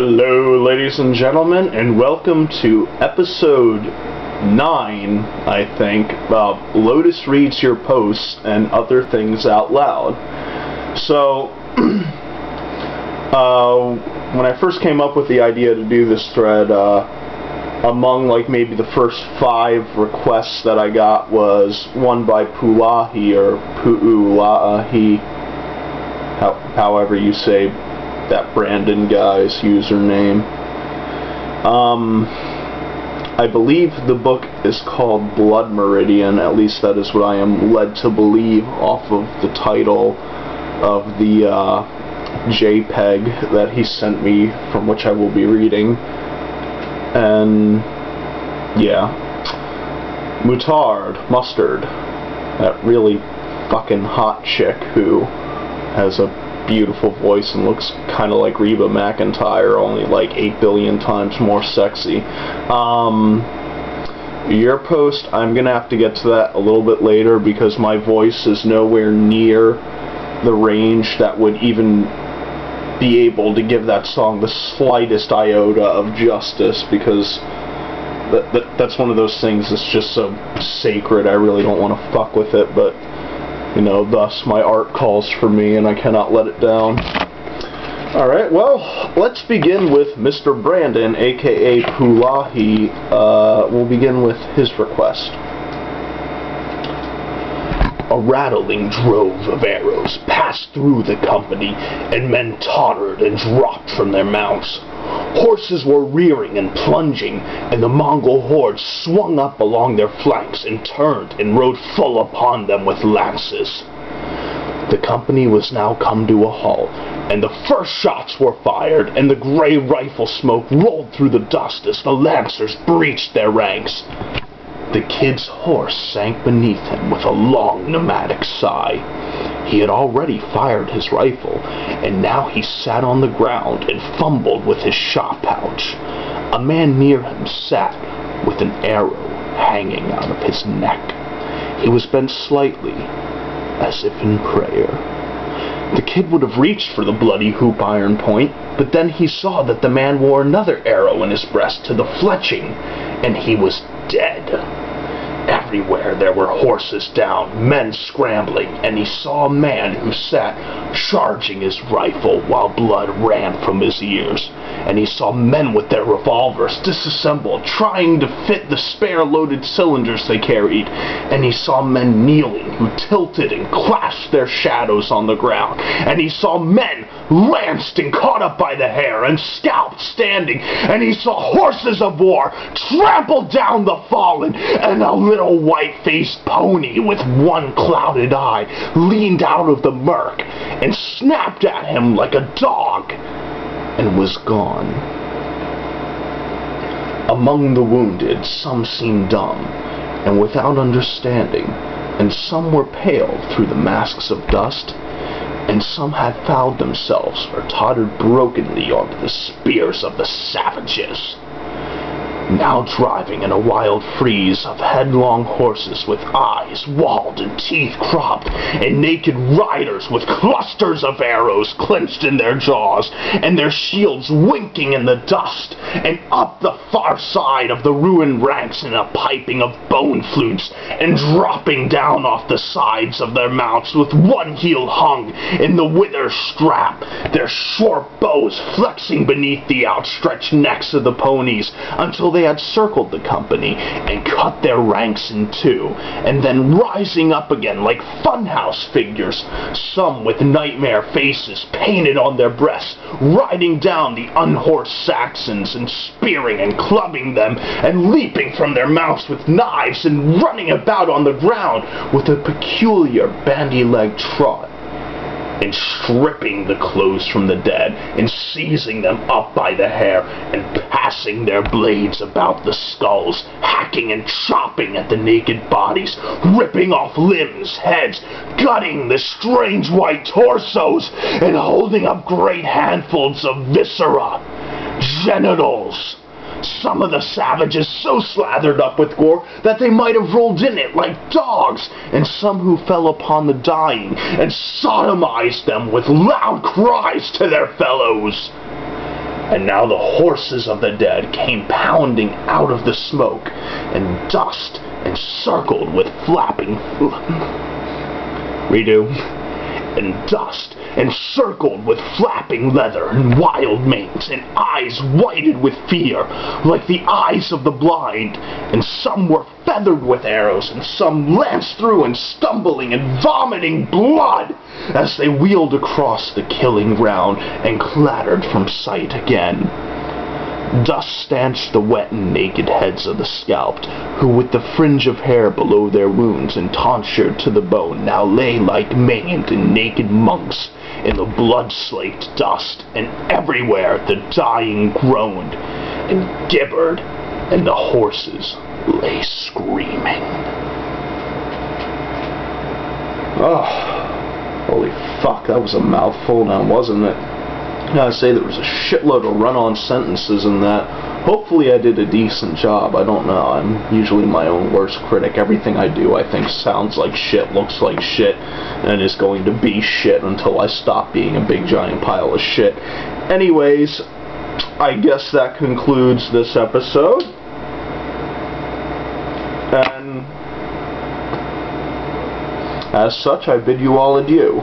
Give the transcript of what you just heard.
Hello, ladies and gentlemen, and welcome to episode 9, I think, of Lotus Reads Your Posts and Other Things Out Loud. So, when I first came up with the idea to do this thread, among like maybe the first 5 requests that I got was one by Pulahi, or Pu'ulaahi, however you say that Brandon guy's username. I believe the book is called Blood Meridian, at least that is what I am led to believe off of the title of the JPEG that he sent me, from which I will be reading. And yeah, Mustard, that really fucking hot chick who has a beautiful voice and looks kind of like Reba McEntire, only like 8 billion times more sexy. Your post, I'm gonna have to get to that a little bit later because my voice is nowhere near the range that would even be able to give that song the slightest iota of justice, because that's one of those things that's just so sacred. I really don't want to fuck with it, but you know, thus my art calls for me and I cannot let it down. Alright, well, let's begin with Mr. Brandon, aka Pulahi. We'll begin with his request. A rattling drove of arrows passed through the company, and men tottered and dropped from their mounts. Horses were rearing and plunging, and the Mongol horde swung up along their flanks and turned and rode full upon them with lances. The company was now come to a halt, and the first shots were fired, and the gray rifle smoke rolled through the dust as the lancers breached their ranks. The kid's horse sank beneath him with a long pneumatic sigh. He had already fired his rifle, and now he sat on the ground and fumbled with his shot pouch. A man near him sat with an arrow hanging out of his neck. He was bent slightly, as if in prayer. The kid would have reached for the bloody hoop iron point, but then he saw that the man wore another arrow in his breast to the fletching, and he was dead. Everywhere there were horses down, men scrambling, and he saw a man who sat charging his rifle while blood ran from his ears. And he saw men with their revolvers disassembled, trying to fit the spare loaded cylinders they carried. And he saw men kneeling who tilted and clashed their shadows on the ground. And he saw men lanced and caught up by the hair and scalped standing. And he saw horses of war trample down the fallen, and a little white-faced pony with one clouded eye leaned out of the murk and snapped at him like a dog, and was gone. Among the wounded, some seemed dumb and without understanding, and some were pale through the masks of dust, and some had fouled themselves or tottered brokenly onto the spears of the savages. Now driving in a wild frieze of headlong horses with eyes walled and teeth cropped, and naked riders with clusters of arrows clenched in their jaws, and their shields winking in the dust, and up the far side of the ruined ranks in a piping of bone flutes, and dropping down off the sides of their mounts with one heel hung in the wither strap, their short bows flexing beneath the outstretched necks of the ponies, until they had circled the company and cut their ranks in two, and then rising up again like funhouse figures, some with nightmare faces painted on their breasts, riding down the unhorsed Saxons and spearing and clubbing them, and leaping from their mounts with knives and running about on the ground with a peculiar bandy-leg trot, and stripping the clothes from the dead, and seizing them up by the hair, and passing their blades about the skulls, hacking and chopping at the naked bodies, ripping off limbs, heads, gutting the strange white torsos, and holding up great handfuls of viscera, genitals. Some of the savages so slathered up with gore that they might have rolled in it like dogs, and some who fell upon the dying and sodomized them with loud cries to their fellows. And now the horses of the dead came pounding out of the smoke and dust, encircled with flapping... Redo. And dust, encircled with flapping leather and wild manes, and eyes whited with fear, like the eyes of the blind, and some were feathered with arrows, and some lanced through and stumbling and vomiting blood, as they wheeled across the killing ground and clattered from sight again. Dust stanched the wet and naked heads of the scalped, who with the fringe of hair below their wounds and tonsured to the bone now lay like maimed and naked monks in the blood-slaked dust, and everywhere the dying groaned and gibbered, and the horses lay screaming. Oh, holy fuck, that was a mouthful now, wasn't it? I gotta say, there was a shitload of run-on sentences in that. Hopefully I did a decent job. I don't know. I'm usually my own worst critic. Everything I do I think sounds like shit, looks like shit, and is going to be shit until I stop being a big giant pile of shit. Anyways, I guess that concludes this episode. And as such, I bid you all adieu.